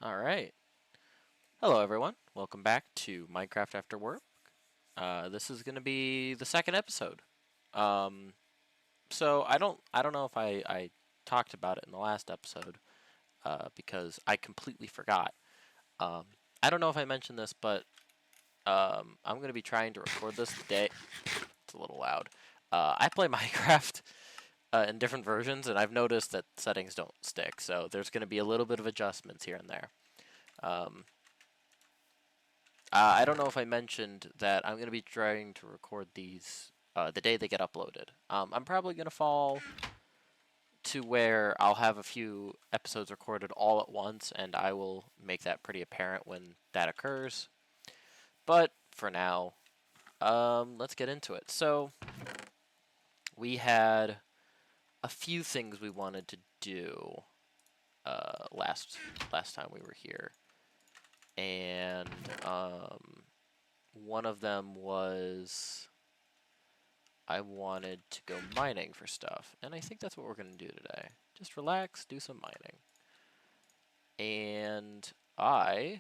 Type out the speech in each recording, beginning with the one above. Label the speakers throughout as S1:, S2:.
S1: Alright. Hello everyone. Welcome back to Minecraft After Work. This is gonna be the second episode. Um, so I don't know if I talked about it in the last episode, because I completely forgot. Um, I don't know if I mentioned this, but I'm gonna be trying to record this today. It's a little loud. I play Minecraft in different versions, and I've noticed that settings don't stick, so there's gonna be a little bit of adjustments here and there. Um, I don't know if I mentioned that I'm going to be trying to record these the day they get uploaded. I'm probably going to fall to where I'll have a few episodes recorded all at once, and I will make that pretty apparent when that occurs. But for now, let's get into it. So, we had a few things we wanted to do last time we were here. And one of them was I wanted to go mining for stuff, and I think that's what we're going to do today. Just relax, do some mining. And I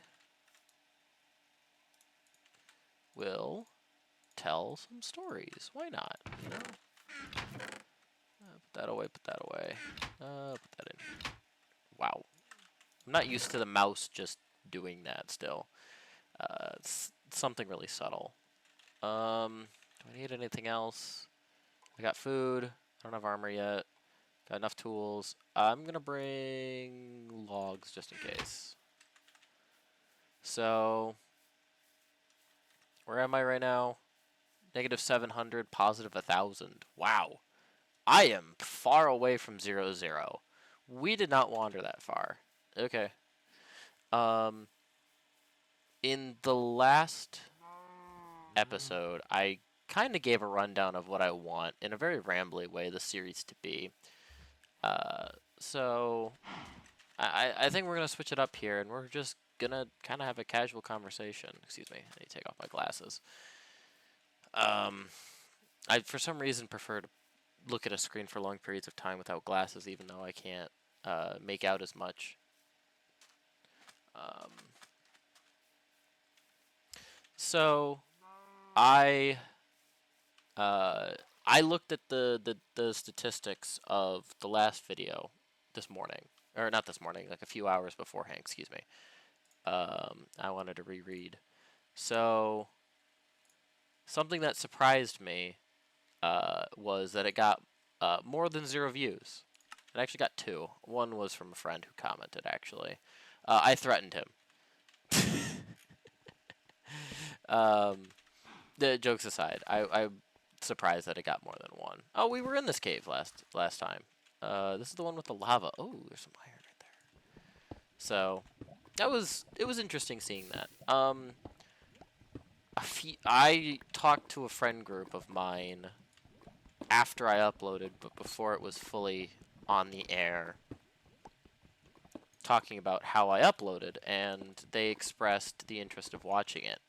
S1: will tell some stories. Why not? You know? Put that away, put that away. Put that in. Wow. I'm not used to the mouse just doing that still. It's something really subtle. Do I need anything else? I got food. I don't have armor yet. Got enough tools. I'm gonna bring logs just in case. So, where am I right now? Negative 700, positive 1,000. Wow. I am far away from 0, 0. We did not wander that far. Okay. Um, in the last episode, I kind of gave a rundown of what I want in a very rambly way the series to be. So I think we're gonna switch it up here, and we're just gonna kind of have a casual conversation. Excuse me, I need to take off my glasses. I for some reason prefer to look at a screen for long periods of time without glasses, even though I can't make out as much. Um, so I uh, I looked at the statistics of the last video this morning, or not this morning, like a few hours beforehand. Excuse me. I wanted to reread. So something that surprised me was that it got more than 0 views. It actually got 2. One was from a friend who commented, actually. I threatened him. um, the jokes aside, I'm surprised that it got more than 1. Oh, we were in this cave last time. This is the one with the lava. Oh, there's some iron right there. So it was interesting seeing that. I talked to a friend group of mine after I uploaded, but before it was fully on the air, talking about how I uploaded, and they expressed the interest of watching it.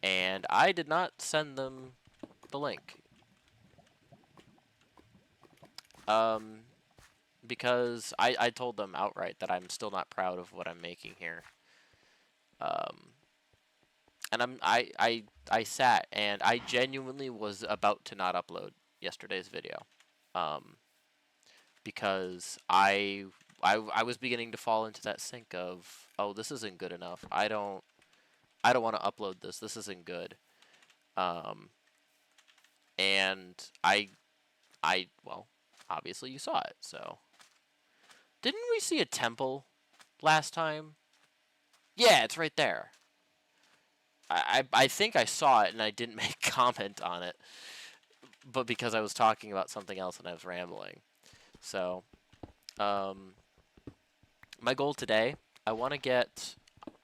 S1: And I did not send them the link. Because I told them outright that I'm still not proud of what I'm making here. And I sat and I genuinely was about to not upload yesterday's video. Because I was beginning to fall into that sink of, oh, this isn't good enough. I don't want to upload this. This isn't good. And well, obviously you saw it. So, didn't we see a temple last time? Yeah, it's right there. I think I saw it and I didn't make a comment on it, but because I was talking about something else and I was rambling. So, my goal today, I want to get,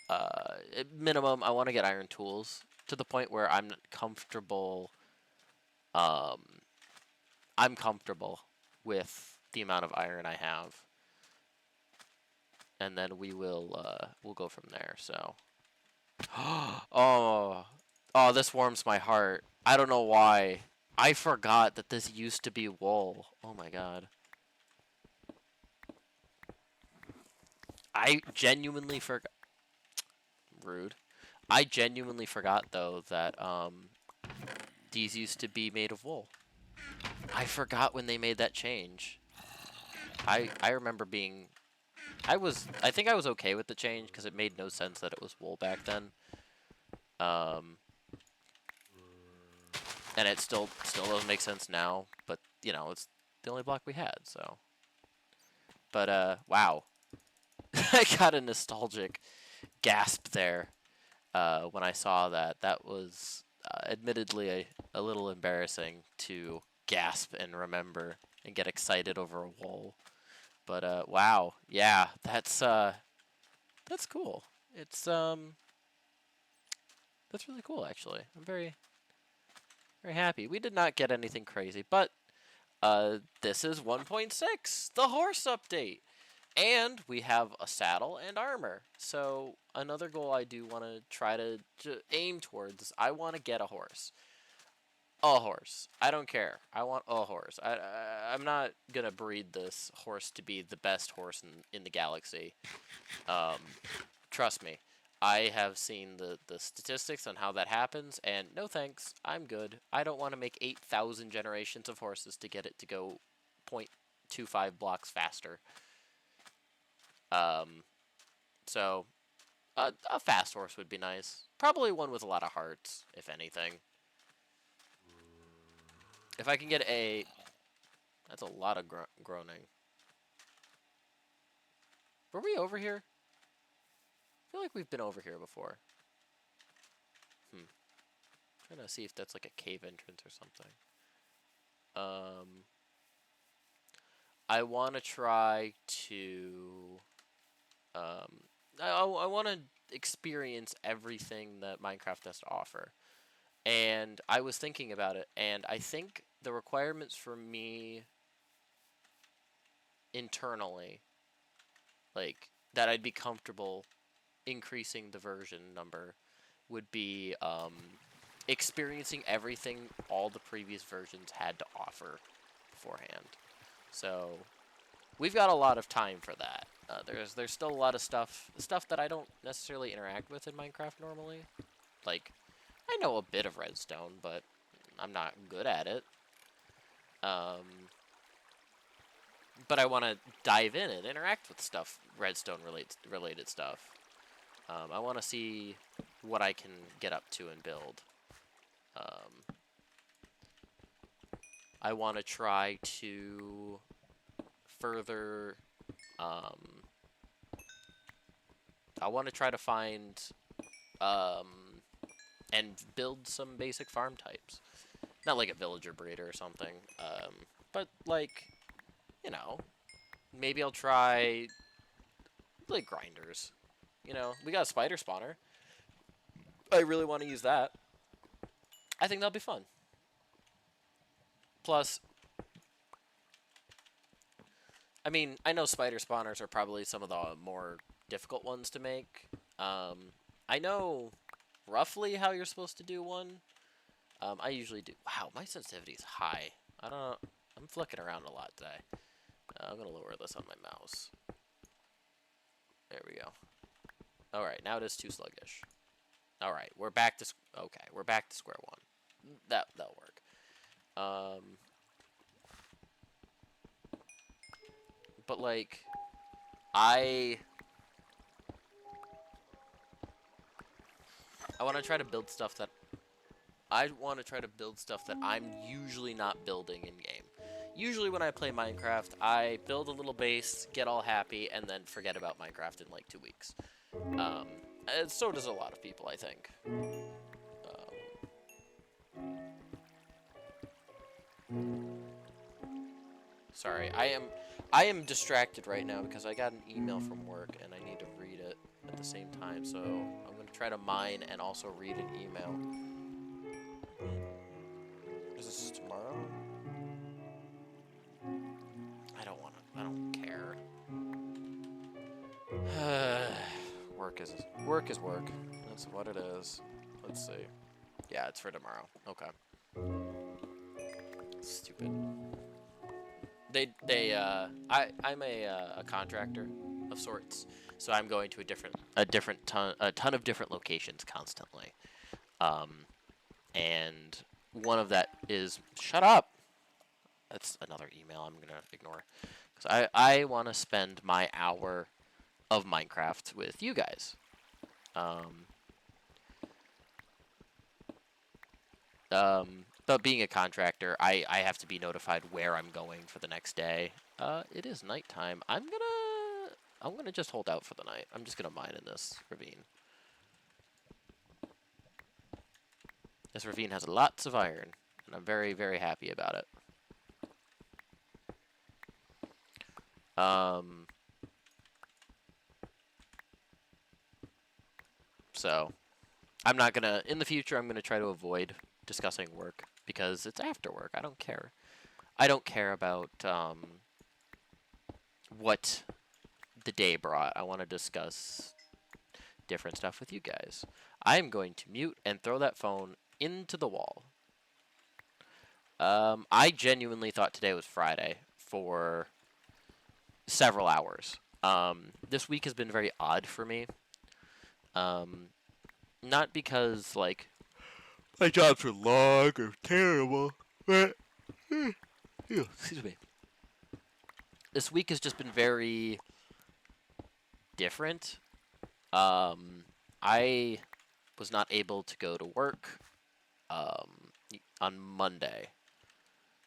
S1: at minimum, I want to get iron tools to the point where I'm comfortable. I'm comfortable with the amount of iron I have, and then we'll go from there. So, oh, this warms my heart. I don't know why. I forgot that this used to be wool. Oh my god. I genuinely forgot. Rude. I genuinely forgot though that these used to be made of wool. I forgot when they made that change. I remember being I think I was okay with the change because it made no sense that it was wool back then. Um, and it still doesn't make sense now, but you know, it's the only block we had, so. But wow. I got a nostalgic gasp there when I saw that. That was admittedly a little embarrassing to gasp and remember and get excited over a wool. But wow, yeah, that's cool. It's that's really cool actually. I'm very happy. We did not get anything crazy, but this is 1.6, the horse update. And we have a saddle and armor. So another goal I do want to try to aim towards is I want to get a horse. A horse. I don't care. I want a horse. I'm not going to breed this horse to be the best horse in the galaxy. Um, trust me. I have seen the statistics on how that happens, and no thanks. I'm good. I don't want to make 8,000 generations of horses to get it to go 0.25 blocks faster. Um, so a fast horse would be nice. Probably one with a lot of hearts, if anything. If I can get a... That's a lot of groaning. Were we over here? I feel like we've been over here before. Trying to see if that's like a cave entrance or something. I want to try to... I want to experience everything that Minecraft has to offer. And I was thinking about it, and I think the requirements for me internally, like, that I'd be comfortable increasing the version number, would be experiencing everything all the previous versions had to offer beforehand. So we've got a lot of time for that. There's still a lot of stuff that I don't necessarily interact with in Minecraft normally. Like, I know a bit of redstone, but I'm not good at it. But I want to dive in and interact with stuff, redstone related stuff. I want to see what I can get up to and build. I want to try to further. I want to try to find and build some basic farm types. Not like a villager breeder or something, but like, you know, maybe I'll try like grinders. You know, we got a spider spawner. I really want to use that. I think that'll be fun. Plus, I mean, I know spider spawners are probably some of the more difficult ones to make. I know roughly how you're supposed to do one. I usually do. Wow, my sensitivity is high. I don't know. I'm flicking around a lot today. I'm going to lower this on my mouse. There we go. Alright, now it is too sluggish. Alright, we're back to... Okay, we're back to square one. That'll work. But, like, I want to try to build stuff that... I want to try to build stuff that I'm usually not building in-game. Usually when I play Minecraft, I build a little base, get all happy, and then forget about Minecraft in like 2 weeks. And so does a lot of people, I think. Sorry, I am distracted right now because I got an email from work and I need to read it at the same time. So I'm going to try to mine and also read an email. Is this tomorrow? I don't care. Work is work. That's what it is. Let's see. Yeah, it's for tomorrow. Okay. Stupid. I'm a contractor of sorts. So I'm going to a ton of different locations constantly. Um, and one of that is shut up. That's another email I'm gonna ignore because I want to spend my hour of Minecraft with you guys. Um, but being a contractor, I have to be notified where I'm going for the next day. It is nighttime. I'm gonna just hold out for the night. I'm just gonna mine in this ravine. This ravine has lots of iron, and I'm very, very happy about it. So I'm not gonna, in the future, I'm gonna try to avoid discussing work because it's after work. I don't care. I don't care about what the day brought. I want to discuss different stuff with you guys. I'm going to mute and throw that phone into the wall. I genuinely thought today was Friday for several hours. This week has been very odd for me. Not because, like, my jobs were long or terrible, but excuse me. This week has just been very different. I was not able to go to work on Monday,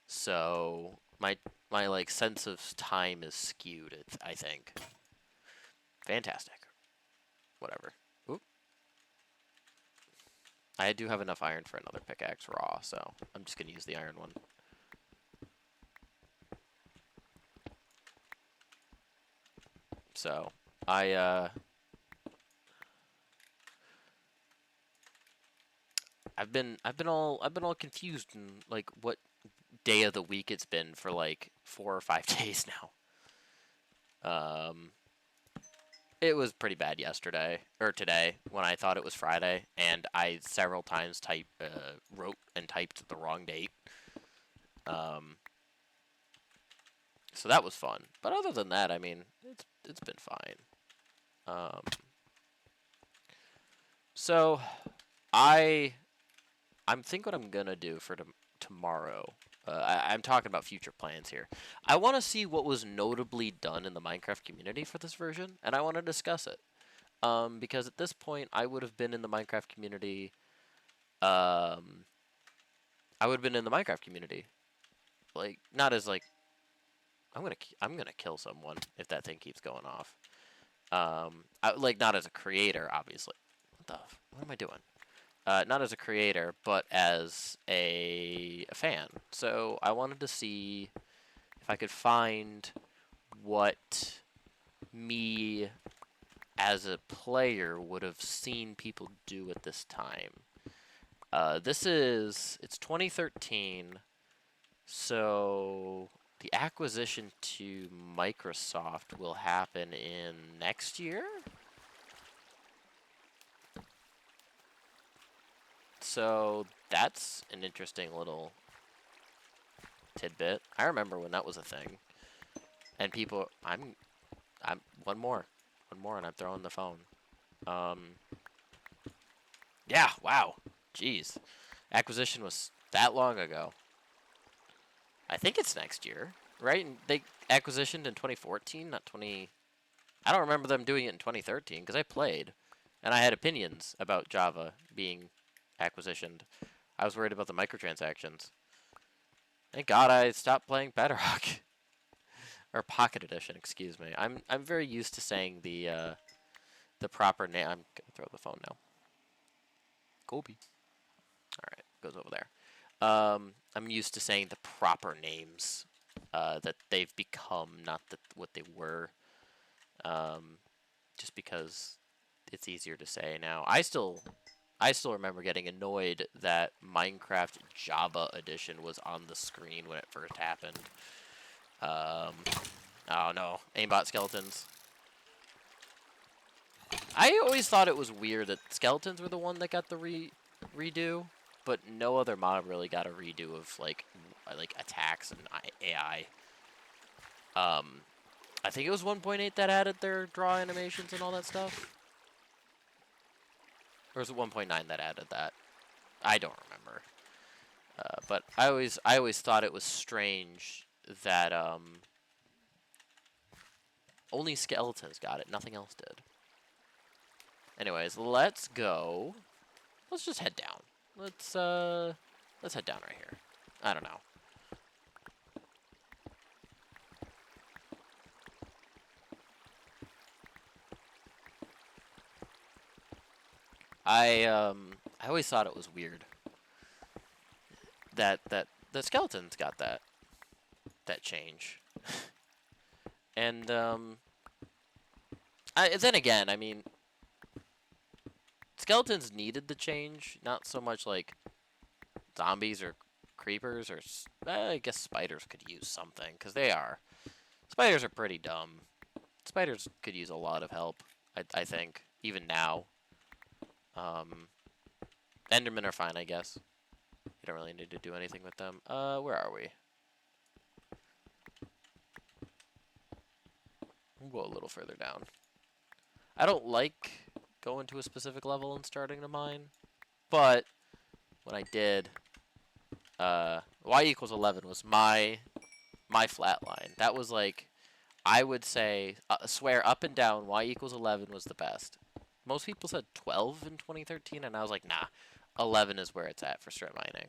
S1: so my like sense of time is skewed. I think. Fantastic. Whatever. Oop. I do have enough iron for another pickaxe raw, so I'm just gonna use the iron one. So I've been all confused in like what day of the week it's been for like 4 or 5 days now. It was pretty bad yesterday or today when I thought it was Friday, and I several times wrote and typed the wrong date. So that was fun. But other than that, I mean, it's been fine. So I'm think what I'm gonna do for tomorrow. I'm talking about future plans here. I want to see what was notably done in the Minecraft community for this version, and I want to discuss it. Because at this point, I would have been in the Minecraft community. I would have been in the Minecraft community, like not as like I'm gonna kill someone if that thing keeps going off. Like not as a creator, obviously. What am I doing? Not as a creator, but as a fan. So I wanted to see if I could find what me as a player would have seen people do at this time. It's 2013, so the acquisition to Microsoft will happen in next year? So that's an interesting little tidbit. I remember when that was a thing. And people, I'm one more, and I'm throwing the phone. Yeah, wow. Jeez. Acquisition was that long ago. I think it's next year, right? And they acquisitioned in 2014, not 20. I don't remember them doing it in 2013 because I played, and I had opinions about Java being acquisitioned. I was worried about the microtransactions. Thank God I stopped playing Bedrock. Or Pocket Edition, excuse me. I'm very used to saying the proper name. I'm gonna throw the phone now. Kobe. All right, goes over there. I'm used to saying the proper names that they've become, not what they were. Just because it's easier to say now. I still remember getting annoyed that Minecraft Java Edition was on the screen when it first happened. Oh no, aimbot skeletons. I always thought it was weird that skeletons were the one that got the redo, but no other mob really got a redo of like attacks and AI. I think it was 1.8 that added their draw animations and all that stuff. Or was it 1.9 that added that? I don't remember. But I always thought it was strange that only skeletons got it, nothing else did. Anyways, let's go. Let's just head down. Let's head down right here. I don't know. I always thought it was weird that the skeletons got that change. And then again, I mean, skeletons needed the change, not so much like zombies or creepers or I guess spiders could use something because spiders are pretty dumb. Spiders could use a lot of help, I think, even now. Endermen are fine, I guess. You don't really need to do anything with them. Where are we? We'll go a little further down. I don't like going to a specific level and starting to mine, but when I did, y equals 11 was my flat line. That was like, I would say, swear up and down, y equals 11 was the best. Most people said 12 in 2013, and I was like, nah, 11 is where it's at for strip mining.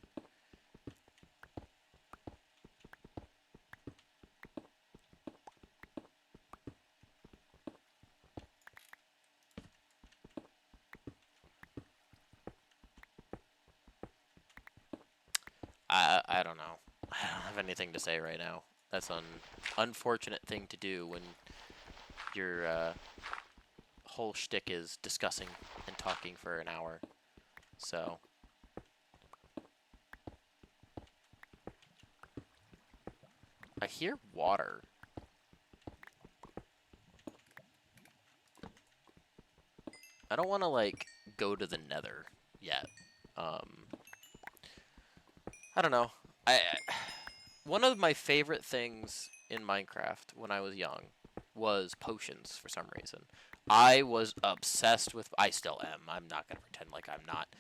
S1: I don't know. I don't have anything to say right now. That's an unfortunate thing to do when your whole shtick is discussing and talking for an hour. So I hear water. I don't want to like go to the Nether yet. I don't know. One of my favorite things in Minecraft when I was young was potions for some reason. I was obsessed with. I still am. I'm not gonna pretend like I'm not.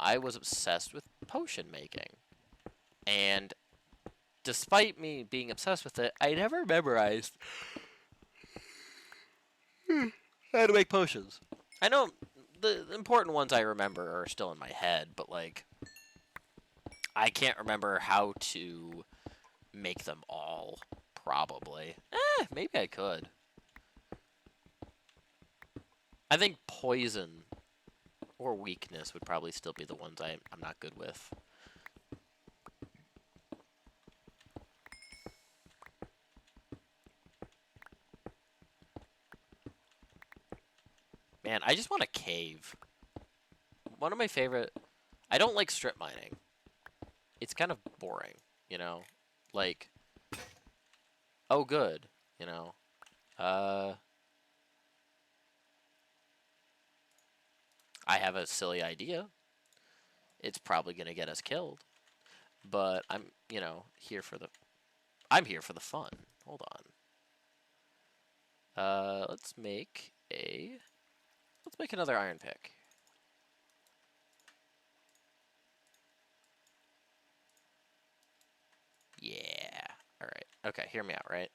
S1: I was obsessed with potion making, and despite me being obsessed with it, I never memorized how to make potions. I know the important ones I remember are still in my head, but like I can't remember how to make them all. Probably. Maybe I could. I think poison or weakness would probably still be the ones I'm not good with. Man, I just want a cave. One of my favorite... I don't like strip mining. It's kind of boring, you know? Like... Oh, good, you know? I have a silly idea. It's probably gonna get us killed. But I'm, you know, here for the... I'm here for the fun. Hold on. Let's make another iron pick. Yeah. Alright. Okay, hear me out, right?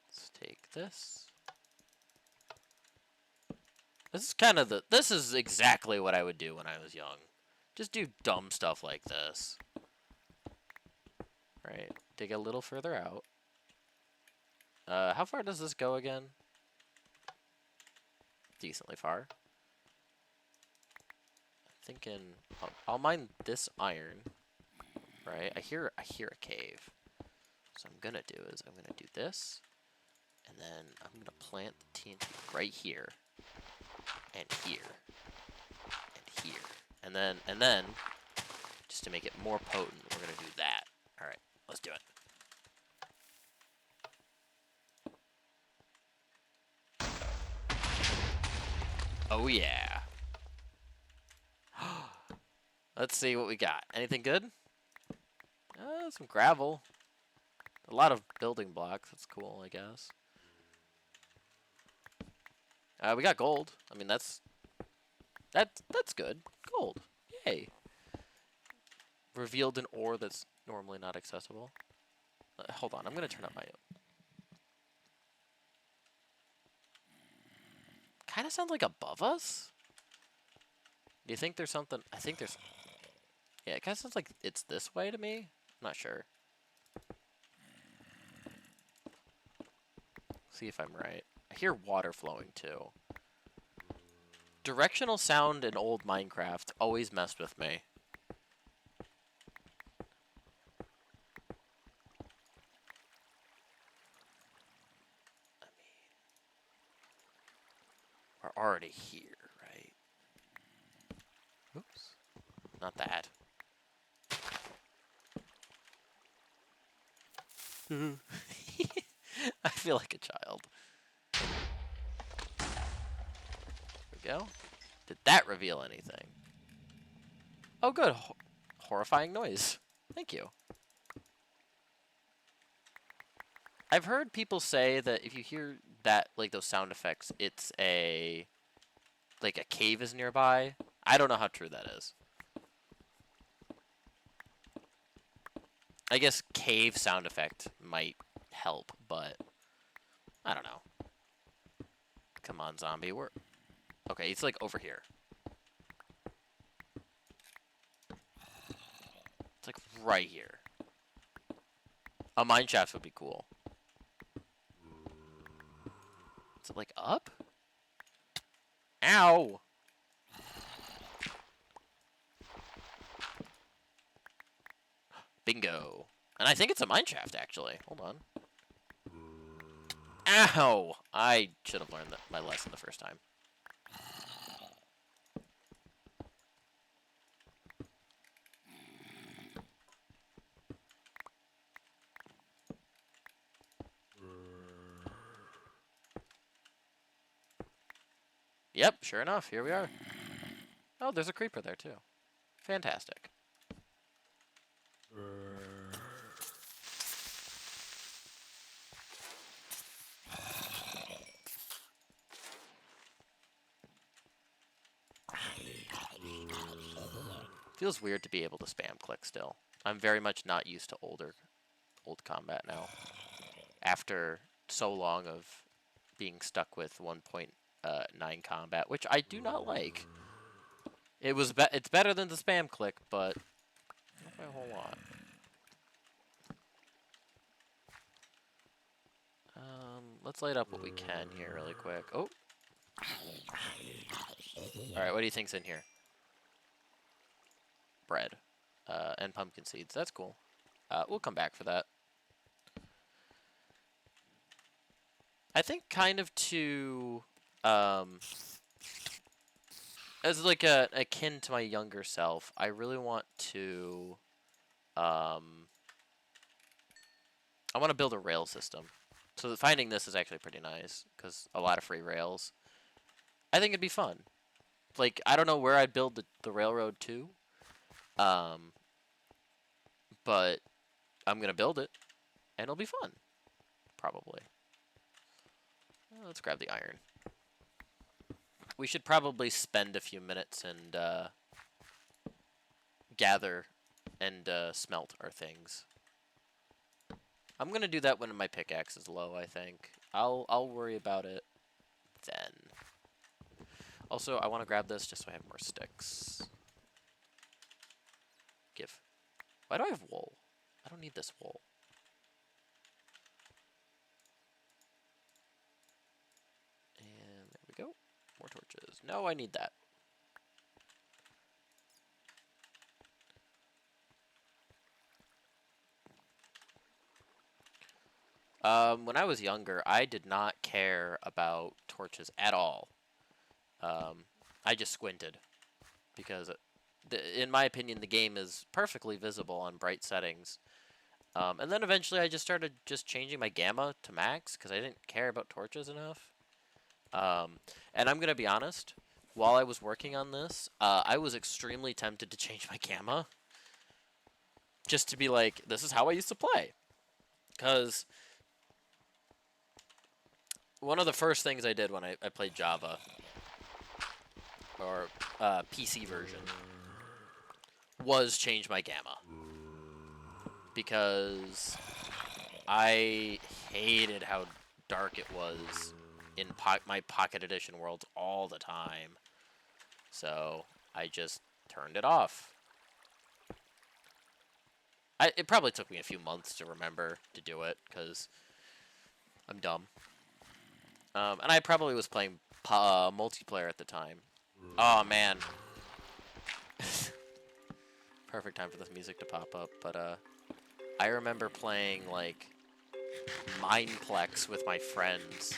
S1: Let's take this. This is exactly what I would do when I was young. Just do dumb stuff like this. Right. Dig a little further out. How far does this go again? Decently far. I'm thinking I'll mine this iron. Right? I hear a cave. So I'm gonna do this, and then I'm gonna plant the TNT right here, and here, and here, and then just to make it more potent, we're gonna do that. All right, let's do it. Oh yeah. Let's see what we got. Anything good? Some gravel. A lot of building blocks. That's cool, I guess. We got gold. I mean, that's good. Gold. Yay. Revealed an ore that's normally not accessible. Hold on, I'm gonna turn up my. Kind of sounds like above us. Do you think there's something? I think there's. Yeah, it kind of sounds like it's this way to me. I'm not sure. See if I'm right. I hear water flowing too. Directional sound in old Minecraft always messed with me. I mean, we're already here, right? Oops. Not that. I feel like a child. There we go. Did that reveal anything? Oh, good. Horrifying noise. Thank you. I've heard people say that if you hear that, like those sound effects, it's like a cave is nearby. I don't know how true that is. I guess cave sound effect might help, but I don't know. Come on, zombie. Okay, it's like over here. It's like right here. A mineshaft would be cool. Is it like up? Ow! Bingo. And I think it's a mineshaft, actually. Hold on. Ow! I should have learned my lesson the first time. Yep, sure enough, here we are. Oh, there's a creeper there, too. Fantastic. Feels weird to be able to spam click still. I'm very much not used to old combat now. After so long of being stuck with 1.9 combat, which I do not like. It's better than the spam click, but not by a whole lot. Let's light up what we can here really quick. Oh. Alright, what do you think's in here? Bread. And pumpkin seeds. That's cool. We'll come back for that. I think kind of to, as like akin to my younger self, I really want to, I want to build a rail system. So finding this is actually pretty nice, because a lot of free rails. I think it'd be fun. Like, I don't know where I'd build the railroad to, but I'm going to build it, and it'll be fun. Probably. Let's grab the iron. We should probably spend a few minutes and gather and smelt our things. I'm going to do that when my pickaxe is low, I think. I'll worry about it then. Also, I want to grab this just so I have more sticks. Why do I have wool? I don't need this wool. And there we go. More torches. No, I need that. When I was younger, I did not care about torches at all. I just squinted because, in my opinion, the game is perfectly visible on bright settings. And then eventually I just started changing my gamma to max because I didn't care about torches enough. And I'm going to be honest, while I was working on this, I was extremely tempted to change my gamma. just to be like, this is how I used to play. Because one of the first things I did when I played Java, or PC version, was change my gamma. Because I hated how dark it was in my Pocket Edition worlds all the time. So I just turned it off. It probably took me a few months to remember to do it, because I'm dumb. And I probably was playing multiplayer at the time. Oh, man. Perfect time for this music to pop up, but I remember playing, like, Mineplex with my friends.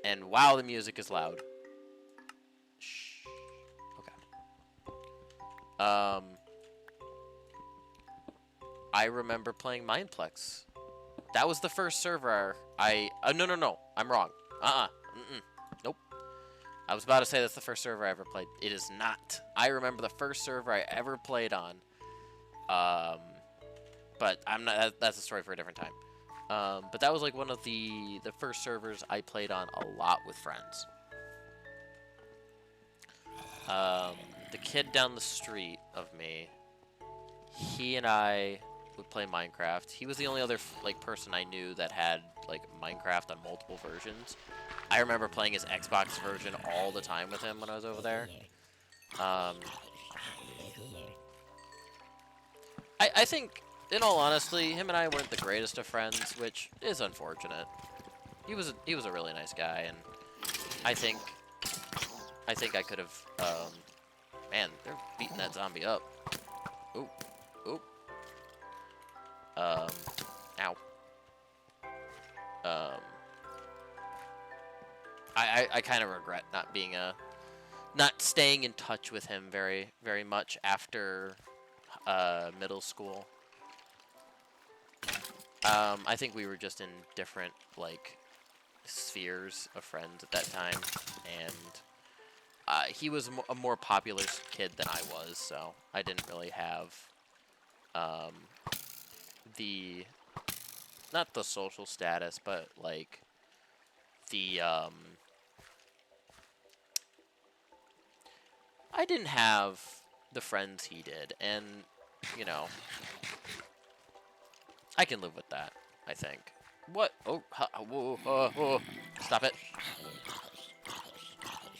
S1: And wow, the music is loud. Shh. Okay. I remember playing Mineplex. That was the first server no. I'm wrong. Nope. I was about to say that's the first server I ever played. It is not. I remember the first server I ever played on. But I'm not. That's a story for a different time. But that was like one of the first servers I played on a lot with friends. The kid down the street of me, he and I would play Minecraft. He was the only other like person I knew that had like Minecraft on multiple versions. I remember playing his Xbox version all the time with him when I was over there. I think, in all honesty, him and I weren't the greatest of friends, which is unfortunate. He was a really nice guy, and I think I could have. Man, they're beating that zombie up. Oop, oop. Ow. I kind of regret not being not staying in touch with him very much after middle school. I think we were just in different like spheres of friends at that time, and he was a more popular kid than I was, so I didn't really have the not the social status, but like the I didn't have the friends he did, and you know, I can live with that, I think. What? Oh, whoa, whoa. Stop it.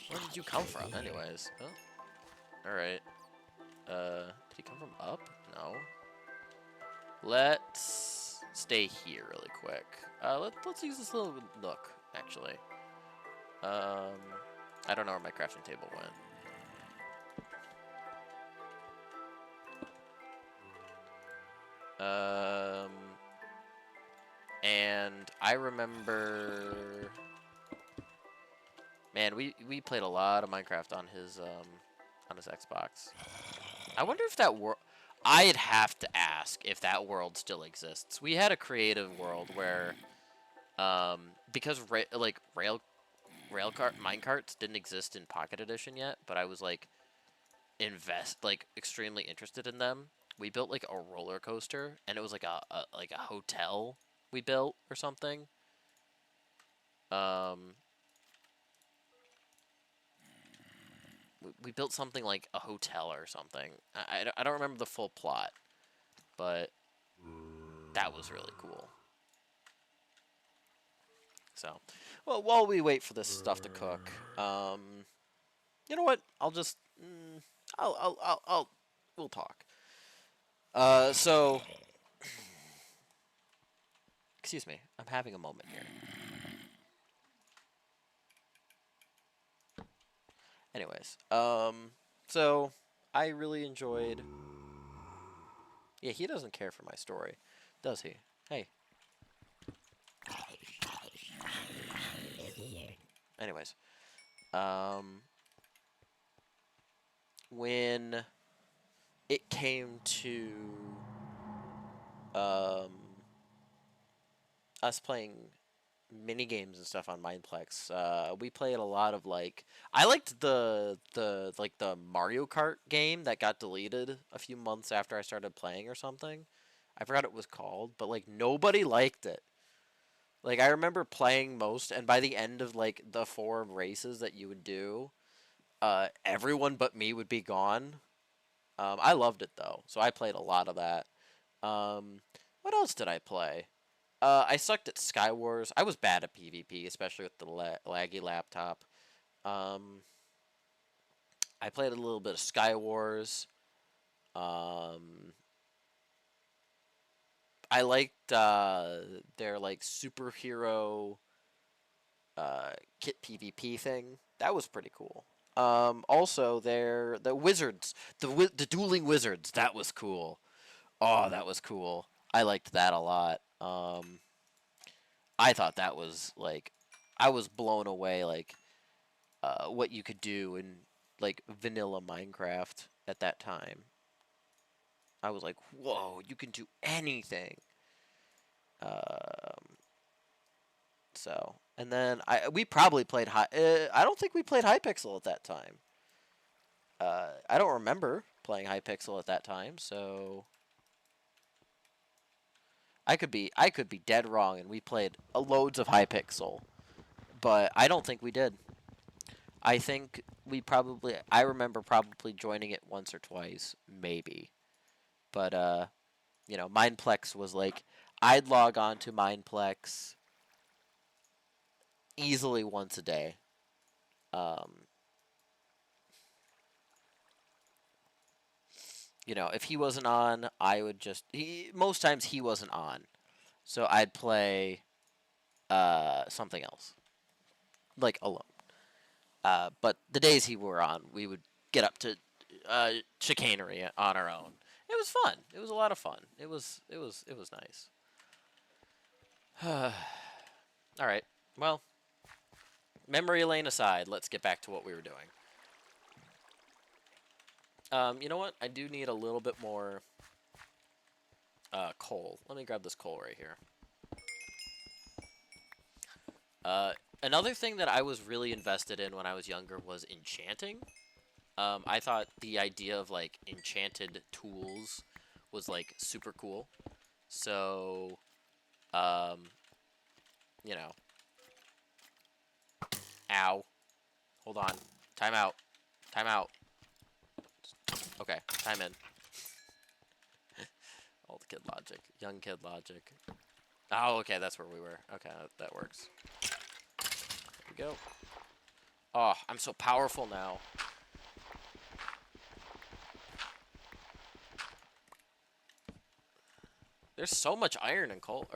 S1: Where did you come from, anyways? Oh. Alright. Did he come from up? No. Let's stay here really quick. Let's use this little nook, actually. I don't know where my crafting table went. And I remember, man, we played a lot of Minecraft on his Xbox. I wonder if that world, I'd have to ask if that world still exists. We had a creative world where, because railcart minecarts didn't exist in Pocket Edition yet, but I was like extremely interested in them. We built like a roller coaster, and it was like a hotel we built or something. We built something like a hotel or something. I don't remember the full plot, but that was really cool. So, well, while we wait for this stuff to cook, you know what? I'll just, we'll talk. So, excuse me, I'm having a moment here. Anyways, so I really enjoyed. Yeah, he doesn't care for my story, does he? Hey. Anyways, when it came to us playing mini games and stuff on Mineplex. We played a lot of like I liked the Mario Kart game that got deleted a few months after I started playing or something. I forgot what it was called, but like nobody liked it. Like I remember playing most, and by the end of like the 4 races that you would do, everyone but me would be gone. I loved it though, so I played a lot of that. Um, what else did I play? I sucked at Skywars. I was bad at PvP, especially with the laggy laptop. Um, I played a little bit of Skywars. Um, I liked their like superhero kit PvP thing. That was pretty cool. Also, the wizards, the dueling wizards. That was cool. Oh, that was cool. I liked that a lot. I thought that was like, I was blown away. Like, what you could do in like vanilla Minecraft at that time. I was like, whoa, you can do anything. Um, so, and then we probably played high. I don't think we played Hypixel at that time. I don't remember playing Hypixel at that time, so I could be dead wrong, and we played loads of Hypixel, but I don't think we did. I think I remember probably joining it once or twice, maybe. But Mineplex was like I'd log on to Mineplex easily once a day. Um, if he wasn't on, I would most times he wasn't on. So I'd play something else, like alone. But the days he were on, we would get up to chicanery on our own. It was fun. It was a lot of fun. It was nice. All right. Well, memory lane aside, let's get back to what we were doing. You know what? I do need a little bit more coal. Let me grab this coal right here. Another thing that I was really invested in when I was younger was enchanting. I thought the idea of like enchanted tools was like super cool. So, um, you know, ow. Hold on. Time out. Time out. Okay, time in. Old kid logic. Young kid logic. Oh, okay, that's where we were. Okay, that works. There we go. Oh, I'm so powerful now. There's so much iron and coal,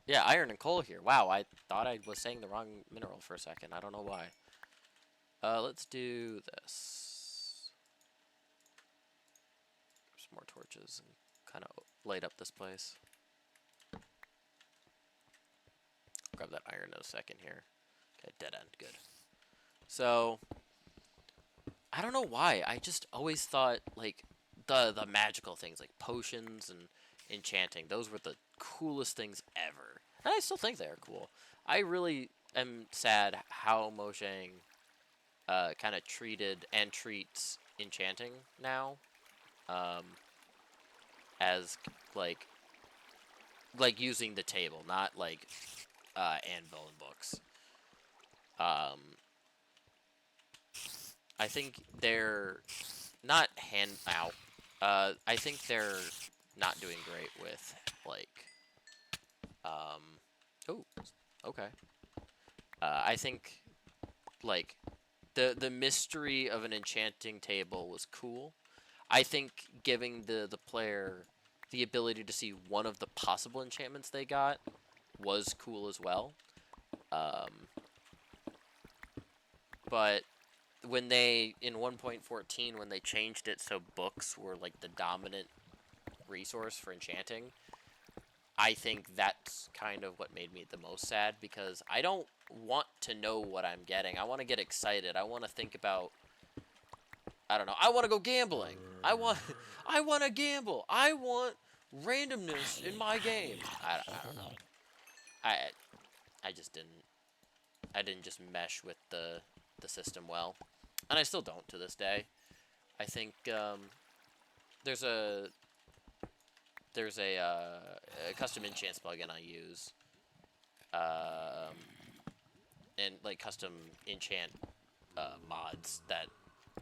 S1: yeah, iron and coal here. Wow, I thought I was saying the wrong mineral for a second. I don't know why. Let's do this. Some more torches and kind of light up this place. Grab that iron in a second here. Okay, dead end, good. So, I don't know why. I just always thought, like, the magical things, like potions and enchanting, those were the coolest things ever. And I still think they are cool. I really am sad how Mojang kind of treated and treats enchanting now, um, as like using the table, not like anvil and books. Um, I think they're not ow. I think they're not doing great with like um. Oh, okay. I think like the mystery of an enchanting table was cool. I think giving the player the ability to see one of the possible enchantments they got was cool as well. Um, but when they in 1.14 when they changed it so books were like the dominant resource for enchanting, I think that's kind of what made me the most sad because I don't want to know what I'm getting. I want to get excited. I want to think about I don't know. I want to go gambling. I want to gamble. I want randomness in my game. I don't know. I I just didn't. I didn't just mesh with the system well, and I still don't to this day. I think there's a there's a custom enchants plugin I use, um, and like custom enchant mods that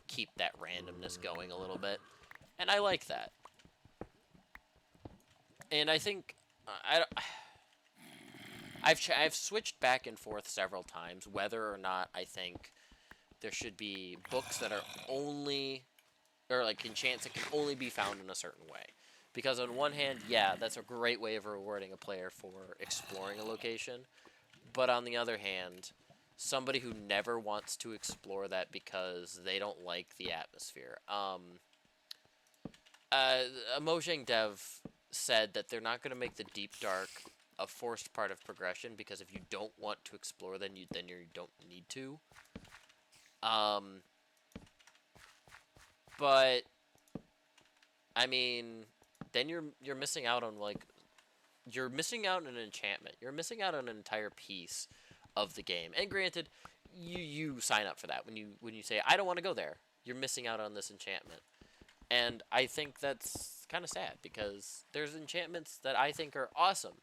S1: keep that randomness going a little bit, and I like that. And I think I've switched back and forth several times whether or not I think there should be books that are only, or like enchants that can only be found in a certain way. Because on one hand, yeah, that's a great way of rewarding a player for exploring a location. But on the other hand, somebody who never wants to explore that because they don't like the atmosphere. A Mojang dev said that they're not going to make the Deep Dark a forced part of progression, because if you don't want to explore, then you don't need to. But I mean, then you're missing out on like, you're missing out on an enchantment. You're missing out on an entire piece of the game. And granted, you sign up for that when you say I don't want to go there. You're missing out on this enchantment. And I think that's kind of sad, because there's enchantments that I think are awesome.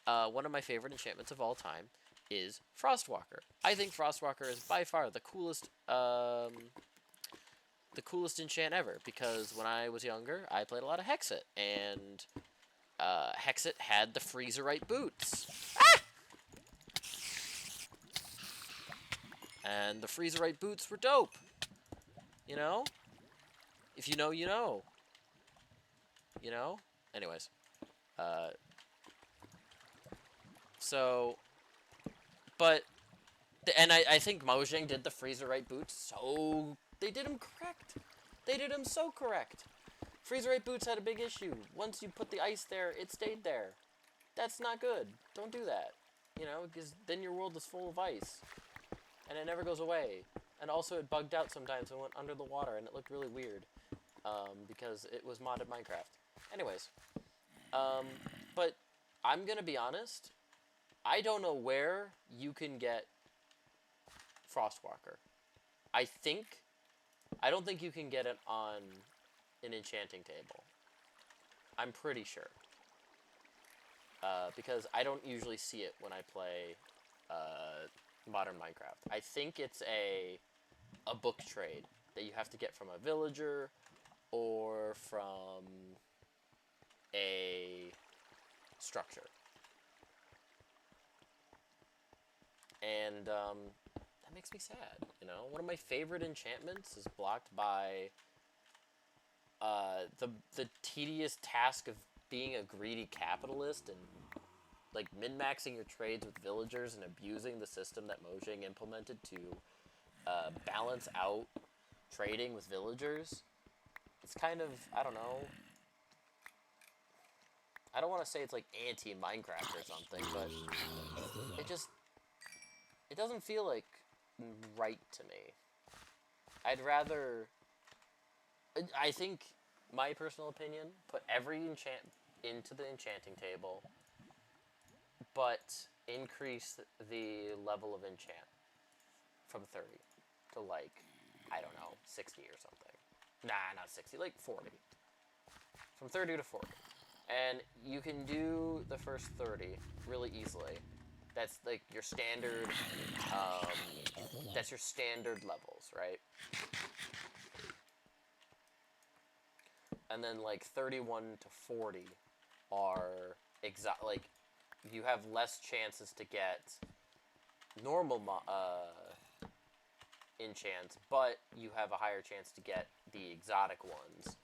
S1: One of my favorite enchantments of all time is Frostwalker. I think Frostwalker is by far the coolest enchant ever, because when I was younger, I played a lot of Hexit, and Hexit had the Freezerite boots. Ah! And the Freezerite boots were dope. You know? If you know, you know. You know? Anyways. So, but, and I think Mojang did the Freezerite boots so, they did them correct. They did them so correct. Freezerite boots had a big issue. Once you put the ice there, it stayed there. That's not good. Don't do that. You know, because then your world is full of ice. And it never goes away. And also it bugged out sometimes and went under the water, and it looked really weird. Because it was modded Minecraft. Anyways. But I'm going to be honest. I don't know where you can get Frostwalker. I don't think you can get it on an enchanting table. I'm pretty sure. Because I don't usually see it when I play modern Minecraft. I think it's a book trade that you have to get from a villager or from a structure. And that makes me sad, you know? One of my favorite enchantments is blocked by the tedious task of being a greedy capitalist and like min-maxing your trades with villagers and abusing the system that Mojang implemented to balance out trading with villagers. It's kind of, I don't know. I don't want to say it's like anti-Minecraft or something, but it doesn't feel like right to me. I'd rather, I think, my personal opinion, put every enchant into the enchanting table, but increase the level of enchant from 30 to like, I don't know, 60 or something. Nah, not 60, like 40. From 30 to 40. And you can do the first 30 really easily. That's like your standard, that's your standard levels, right? And then like 31 to 40 are like, you have less chances to get normal enchants, but you have a higher chance to get the exotic ones.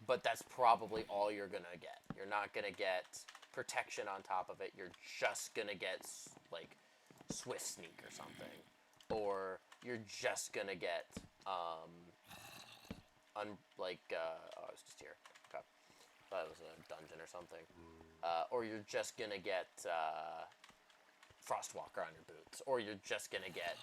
S1: But that's probably all you're gonna get. You're not gonna get protection on top of it. You're just gonna get like Swift Sneak or something, or you're just gonna get oh, I was just here. Okay, thought it was a dungeon or something. Or you're just gonna get Frostwalker on your boots, or you're just gonna get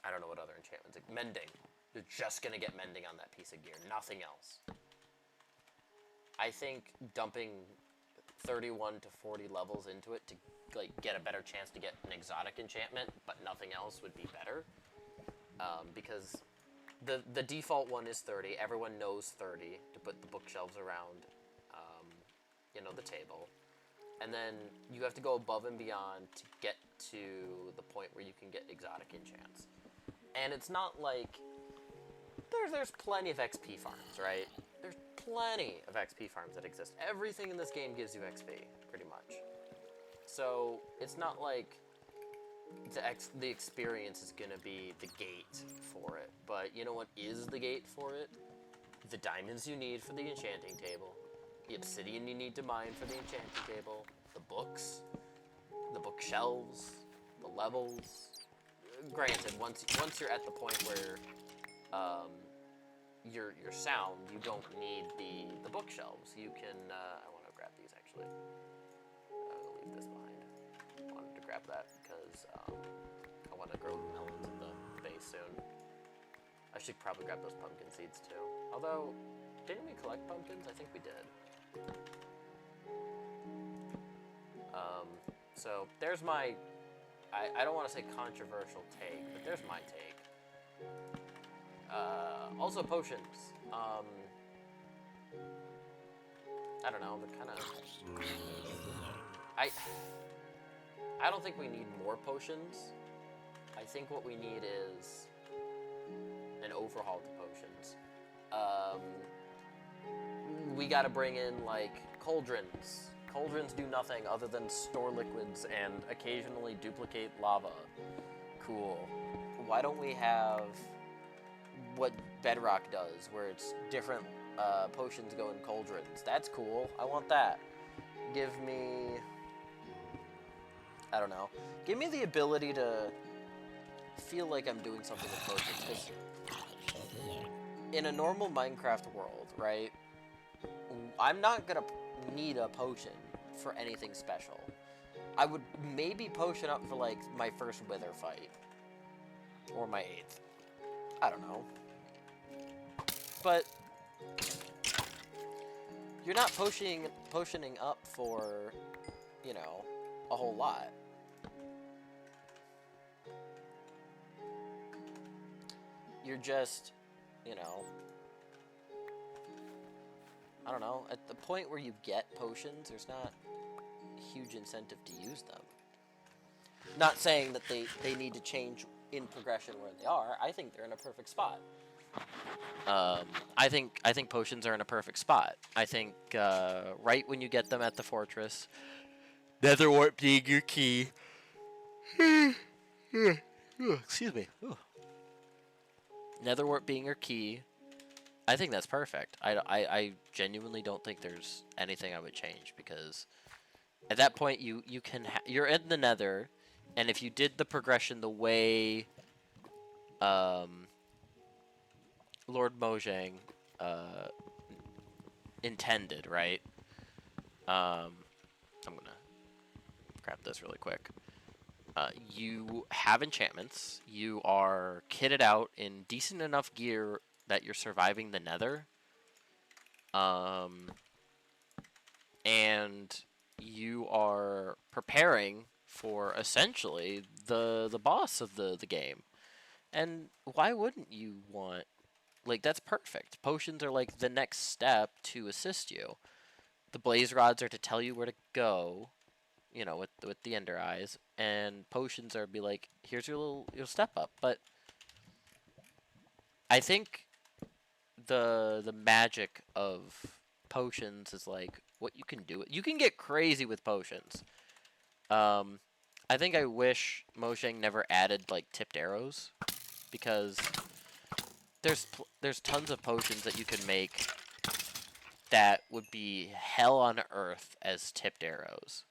S1: I don't know what other enchantments, like Mending. You're just gonna get Mending on that piece of gear, nothing else. I think dumping 31 to 40 levels into it to like get a better chance to get an exotic enchantment, but nothing else would be better. Because the default one is 30. Everyone knows 30 to put the bookshelves around, the table. And then you have to go above and beyond to get to the point where you can get exotic enchants. And it's not like there's plenty of XP farms, right? There's plenty of XP farms that exist. Everything in this game gives you XP, pretty much. So it's not like the experience is going to be the gate for it. But you know what is the gate for it? The diamonds you need for the enchanting table, the obsidian you need to mine for the enchanting table, the books, the bookshelves, the levels. Granted, once you're at the point where you're sound, you don't need the bookshelves. You can, I want to grab these actually. I'll leave this behind. I wanted to grab that because I want to grow melons in the base soon. I should probably grab those pumpkin seeds too. Although, didn't we collect pumpkins? I think we did. So there's my, I don't want to say controversial take, but there's my take. Also potions. I don't know, they're kind of, I don't think we need more potions. I think what we need is an overhaul to potions. We gotta bring in, like, cauldrons. Cauldrons do nothing other than store liquids and occasionally duplicate lava. Cool. Why don't we have what Bedrock does, where it's different potions go in cauldrons? That's cool. I want that. Give me, I don't know. Give me the ability to feel like I'm doing something with potions, because in a normal Minecraft world, right, I'm not gonna need a potion for anything special. I would maybe potion up for, like, my first wither fight. Or my 8th. I don't know. But you're not potioning up for, you know, a whole lot. You're just, you know, I don't know, at the point where you get potions, there's not a huge incentive to use them. Not saying that they need to change in progression where they are. I think they're in a perfect spot. I think potions are in a perfect spot. I think right when you get them at the fortress, nether wart being your key. Excuse me. Nether wart being your key. I think that's perfect. I genuinely don't think there's anything I would change, because at that point you're in the nether, and if you did the progression the way Lord Mojang intended, right? I'm gonna grab this really quick. You have enchantments. You are kitted out in decent enough gear that you're surviving the nether. And you are preparing for essentially the boss of the game. And why wouldn't you want, like, that's perfect. Potions are like the next step to assist you. The blaze rods are to tell you where to go, you know, with the ender eyes, and potions are be like, here's your step up. But I think the magic of potions is like what you can do. You can get crazy with potions. I think I wish Mojang never added, like, tipped arrows, because there's tons of potions that you can make that would be hell on earth as tipped arrows.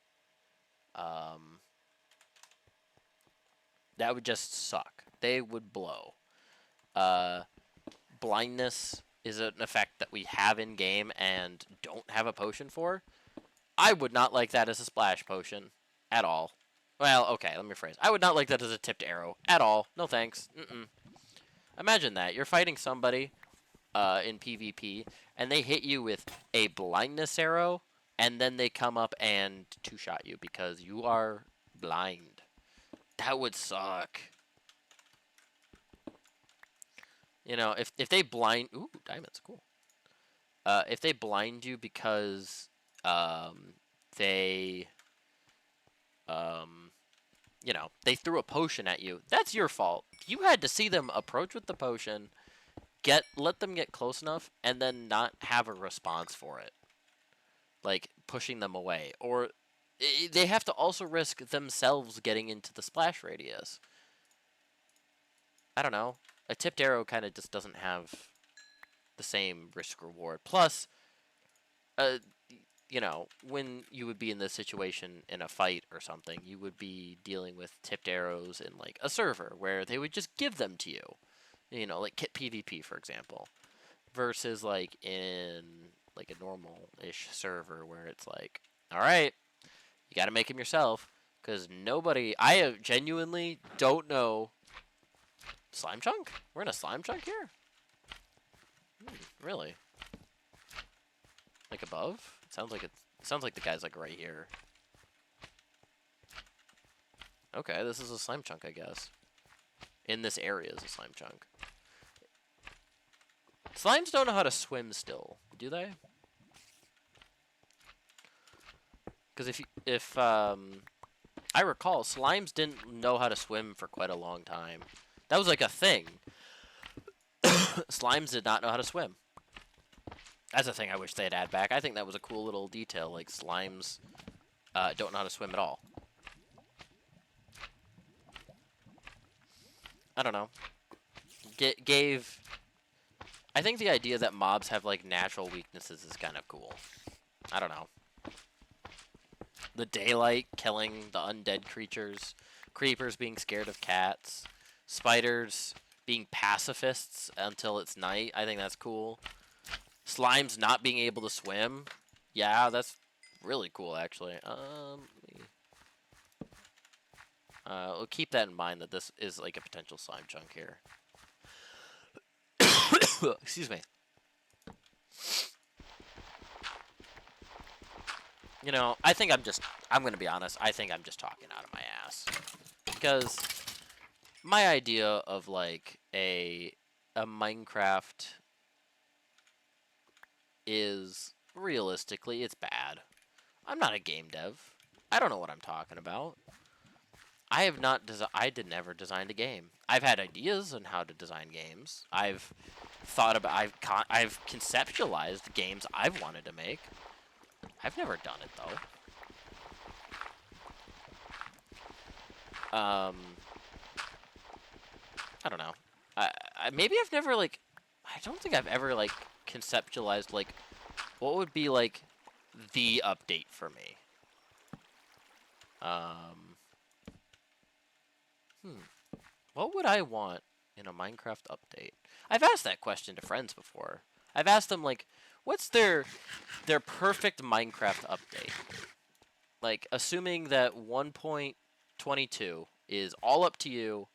S1: That would just suck. They would blow. Blindness is an effect that we have in game and don't have a potion for. I would not like that as a splash potion at all. Well, okay, let me rephrase. I would not like that as a tipped arrow at all. No thanks. Imagine that. You're fighting somebody in PvP, and they hit you with a blindness arrow. and then they come up and two-shot you because you are blind. That would suck. You know, if they blind... Ooh, diamonds, cool. If they blind you because they... you know, they threw a potion at you, that's your fault. You had to see them approach with the potion, let them get close enough, and then not have a response for it. Like, pushing them away. Or they have to also risk themselves getting into the splash radius. I don't know. A tipped arrow kind of just doesn't have the same risk reward. Plus, you know, when you would be in this situation in a fight or something, you would be dealing with tipped arrows in like a server where they would just give them to you. You know, like kit PvP, for example, versus like in like a normal-ish server where it's like, all right, you got to make them yourself, because I genuinely don't know. Slime chunk? We're in a slime chunk here? Really? Like above? It sounds like the guy's like right here. Okay, this is a slime chunk, I guess. In this area is a slime chunk. Slimes don't know how to swim still, do they? Because if I recall, slimes didn't know how to swim for quite a long time. That was like a thing. Slimes did not know how to swim. That's a thing I wish they'd add back. I think that was a cool little detail. Like, slimes don't know how to swim at all. I don't know. I think the idea that mobs have, like, natural weaknesses is kind of cool. I don't know. The daylight killing the undead creatures. Creepers being scared of cats. Spiders being pacifists until it's night. I think that's cool. Slimes not being able to swim. Yeah, that's really cool, actually. We'll keep that in mind, that this is like a potential slime chunk here. Excuse me. You know, I'm going to be honest, I think I'm just talking out of my ass. Because my idea of, like, a Minecraft is, realistically, it's bad. I'm not a game dev. I don't know what I'm talking about. I never designed a game. I've had ideas on how to design games. I've conceptualized games I've wanted to make. I've never done it, though. I don't know. Maybe I've never, like... I don't think I've ever, like, conceptualized, like, what would be, like, the update for me. What would I want in a Minecraft update? I've asked that question to friends before. I've asked them, like, what's their perfect Minecraft update? Like, assuming that 1.22 is all up to you,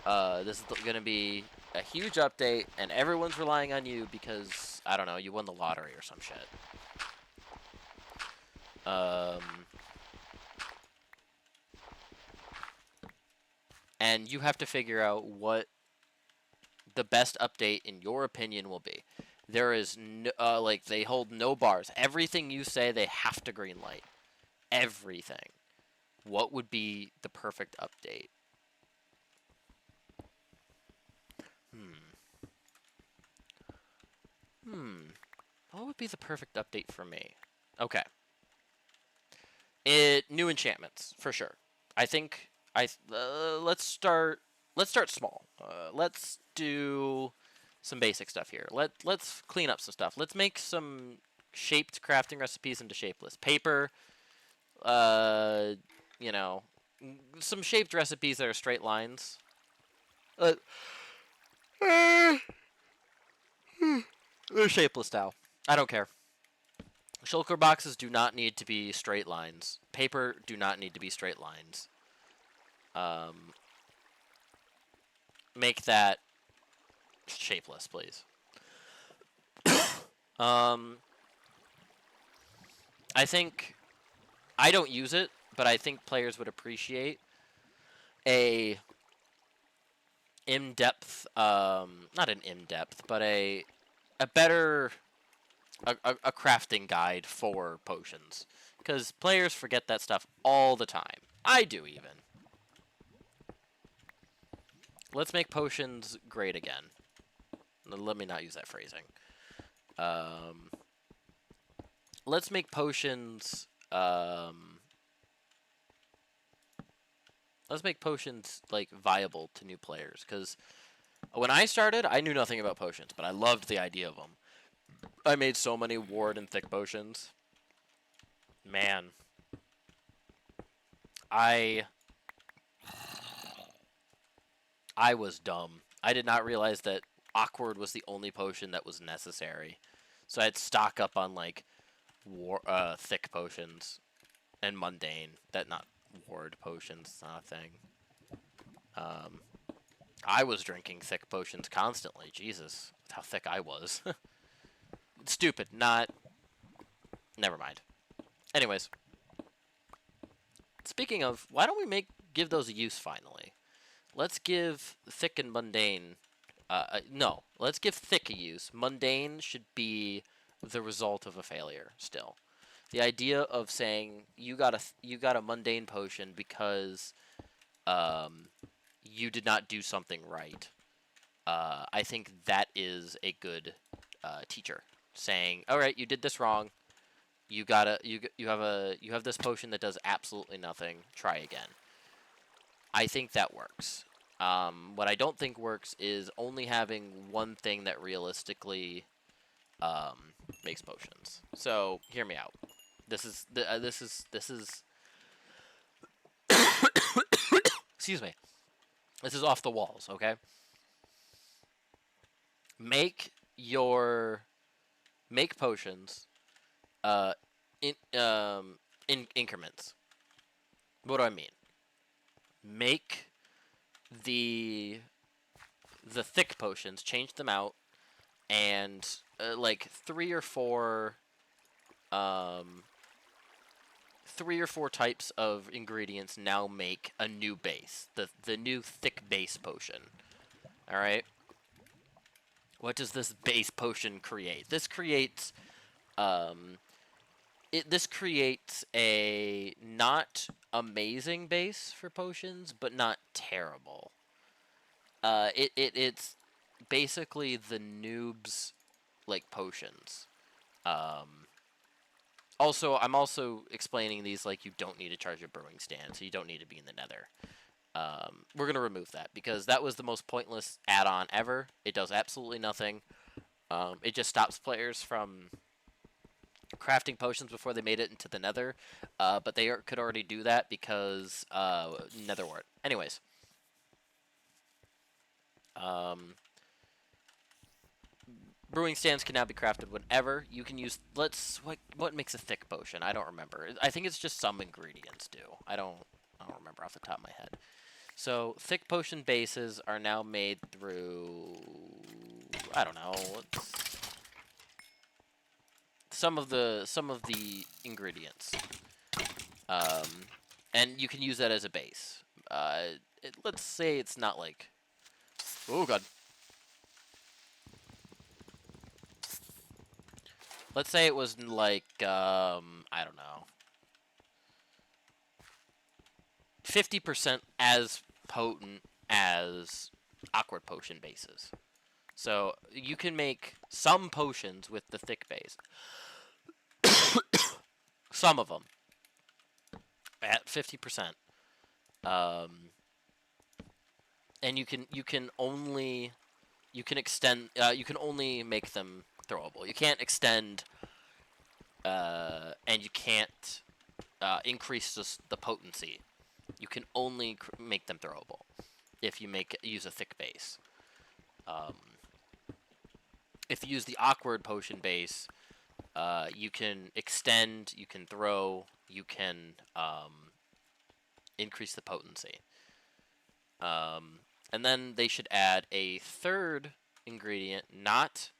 S1: this is going to be a huge update, and everyone's relying on you because, I don't know, you won the lottery or some shit. And you have to figure out what the best update, in your opinion, will be. There is, no, like, they hold no bars. Everything you say, they have to greenlight. Everything. What would be the perfect update? What would be the perfect update for me? Okay. New enchantments, for sure. I think let's start small. Let's do some basic stuff here. Let's clean up some stuff. Let's make some shaped crafting recipes into shapeless paper. You know, some shaped recipes that are straight lines. They're shapeless now. I don't care. Shulker boxes do not need to be straight lines. Paper do not need to be straight lines. Make that shapeless, please. I think I don't use it, but I think players would appreciate a in-depth, not an in-depth, but a better a crafting guide for potions, because players forget that stuff all the time. I do even. Let's make potions great again. Let me not use that phrasing. Um, let's make potions. Let's make potions like viable to new players, because when I started, I knew nothing about potions, but I loved the idea of them. I made so many ward and thick potions. Man, I I was dumb. I did not realize that awkward was the only potion that was necessary. So I'd stock up on like thick potions and mundane. That not ward potions, not a thing. Um, I was drinking thick potions constantly. Jesus, how thick I was. Stupid. Not. Never mind. Anyways, speaking of, why don't we give those a use finally? Let's give thick and mundane. No, let's give thick a use. Mundane should be the result of a failure. Still, the idea of saying you got a mundane potion because you did not do something right. I think that is a good teacher saying, "All right, you did this wrong. You have this potion that does absolutely nothing. Try again." I think that works. What I don't think works is only having one thing that realistically makes potions. So hear me out. This is excuse me. This is off the walls. Okay. Make your make potions in in increments. What do I mean? Make the thick potions, change them out, and like um, 3 or 4 types of ingredients now make a new base, the new thick base potion. All right. What does this base potion create? Um, this creates a not amazing base for potions, but not terrible. It's basically the noob's like potions. Um, I'm also explaining these like you don't need to charge a brewing stand, so you don't need to be in the Nether. We're gonna remove that because that was the most pointless add-on ever. It does absolutely nothing. It just stops players from crafting potions before they made it into the Nether, but they could already do that because Nether wart. Anyways, um, brewing stands can now be crafted whenever. You can use what makes a thick potion? I don't remember. I think it's just some ingredients do. I don't remember off the top of my head. So thick potion bases are now made through I don't know. Some of the ingredients. Um, and you can use that as a base. Let's say it's not like oh god. Let's say it was like I don't know, 50% as potent as awkward potion bases. So you can make some potions with the thick base. Some of them at 50%. Um, and you can extend you can only make them throwable. You can't extend and you can't increase the potency. You can only make them throwable if you use a thick base. Um, if you use the awkward potion base, you can extend, you can throw, you can increase the potency. And then they should add a third ingredient, not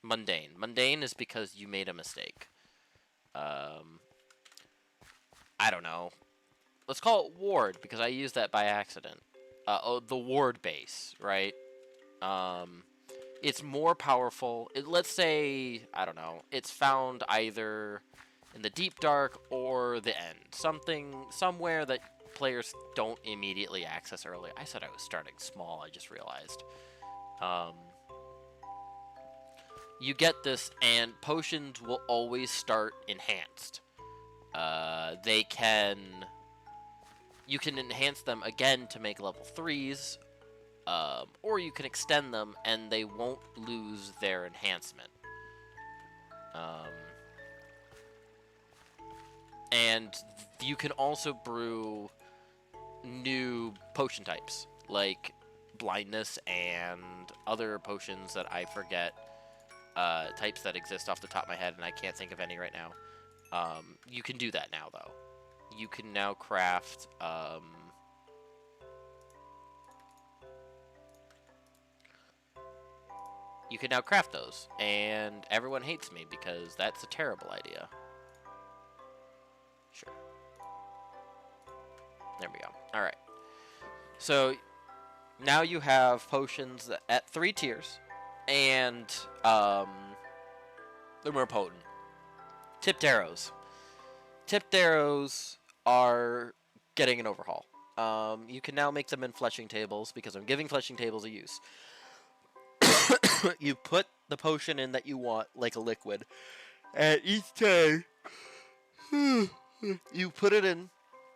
S1: mundane. Mundane is because you made a mistake. I don't know. Let's call it ward because I used that by accident. The ward base, right? Um, it's more powerful. Let's say, I don't know, it's found either in the deep dark or the end. Somewhere that players don't immediately access early. I said I was starting small, I just realized. Um, you get this, and potions will always start enhanced. They can... You can enhance them again to make level 3s, or you can extend them and they won't lose their enhancement. Um, and you can also brew new potion types, like blindness and other potions that I forget, types that exist off the top of my head, and I can't think of any right now. You can do that now, though. You can now craft... you can now craft those, and everyone hates me because that's a terrible idea. Sure. There we go. Alright. So, now you have potions at 3 tiers, and they're more potent. Tipped arrows. Tipped arrows are getting an overhaul. You can now make them in fletching tables, because I'm giving fletching tables a use. You put the potion in that you want, like a liquid, and each time you put it in,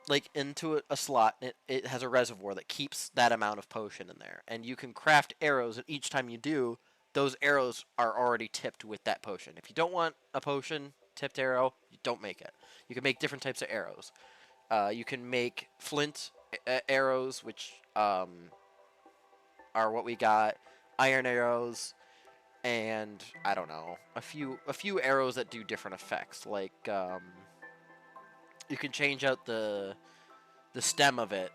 S1: like, into a slot, and it has a reservoir that keeps that amount of potion in there. And you can craft arrows, and each time you do, those arrows are already tipped with that potion. If you don't want a potion tipped arrow, you don't make it. You can make different types of arrows. You can make flint arrows, which are what we got. Iron arrows, and I don't know, a few arrows that do different effects. Like you can change out the stem of it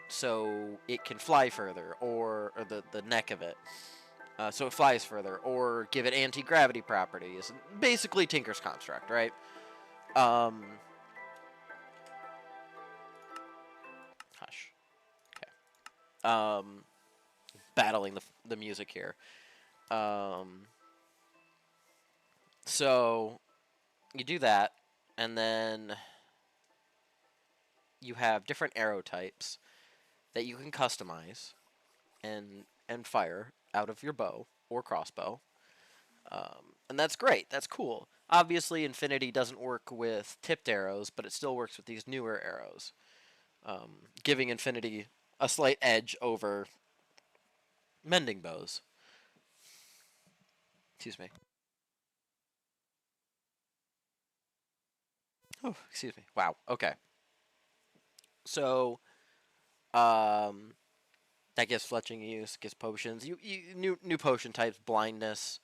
S1: so it can fly further, or the neck of it so it flies further, or give it anti-gravity properties. Basically Tinker's Construct, right? Hush. Okay. Battling the music here. So you do that, and then you have different arrow types that you can customize and fire out of your bow or crossbow. And that's great. That's cool. Obviously, Infinity doesn't work with tipped arrows, but it still works with these newer arrows, giving Infinity a slight edge over mending bows. Excuse me. Oh, excuse me. Wow. Okay. So, um, that gives fletching use, gives potions. New potion types, blindness.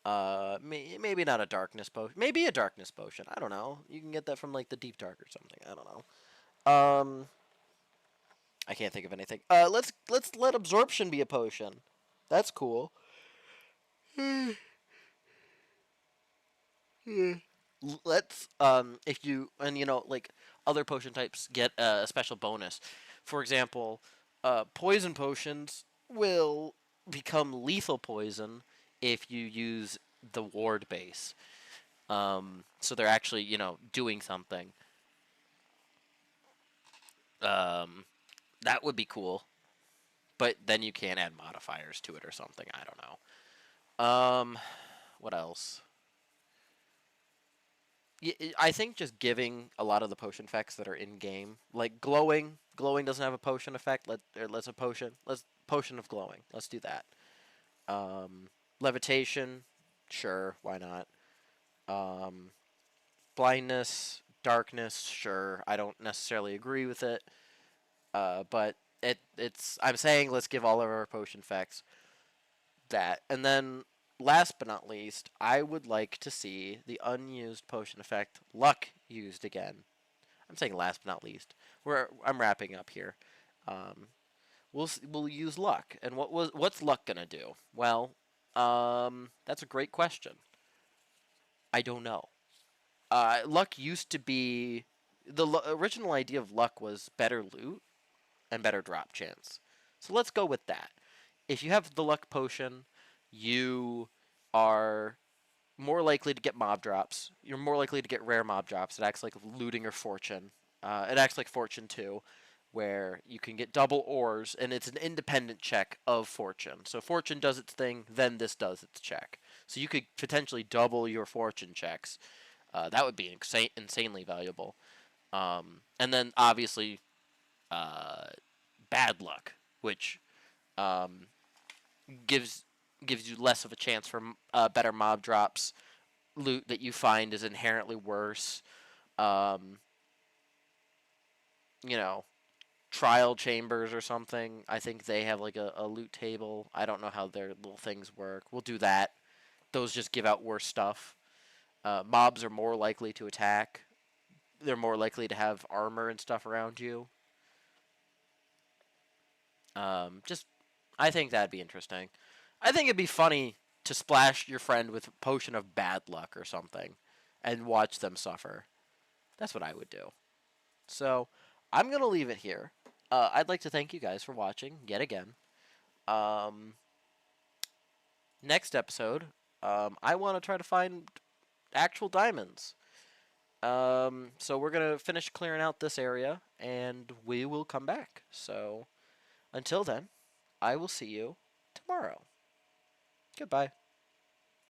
S1: Maybe not a darkness potion. Maybe a darkness potion. I don't know. You can get that from like the deep dark or something. I don't know. I can't think of anything. Let's let absorption be a potion. That's cool. Let's if you and you know like other potion types get a special bonus. For example, poison potions will become lethal poison if you use the ward base. So they're actually, doing something. Um, that would be cool. But then you can add modifiers to it or something. I don't know. What else? I think just giving a lot of the potion effects that are in game, like glowing. Glowing doesn't have a potion effect. Let's a potion. Let's potion of glowing. Let's do that. Levitation, sure, why not? Um, blindness, darkness, sure. I don't necessarily agree with it, but it's. I'm saying let's give all of our potion effects that, and then last but not least, I would like to see the unused potion effect luck used again. I'm saying last but not least. I'm wrapping up here. Um, we'll use luck, and what's luck gonna do? Well, that's a great question. I don't know. Luck used to be the original idea of luck was better loot and better drop chance. So let's go with that. If you have the luck potion, you are more likely to get mob drops. You're more likely to get rare mob drops. It acts like looting or fortune. It acts like fortune too, where you can get double ores, and it's an independent check of fortune. So fortune does its thing, then this does its check. So you could potentially double your fortune checks. That would be insanely valuable. And then obviously uh, bad luck, which um, gives gives you less of a chance for better mob drops. Loot that you find is inherently worse. Um, you know, trial chambers or something. I think they have like a loot table. I don't know how their little things work. We'll do that. Those just give out worse stuff. Mobs are more likely to attack. They're more likely to have armor and stuff around you. Just, I think that'd be interesting. I think it'd be funny to splash your friend with a potion of bad luck or something, and watch them suffer. That's what I would do. So, I'm gonna leave it here. I'd like to thank you guys for watching yet again. Um, Next episode, I want to try to find actual diamonds. So we're gonna finish clearing out this area, and we will come back. So until then, I will see you tomorrow. Goodbye.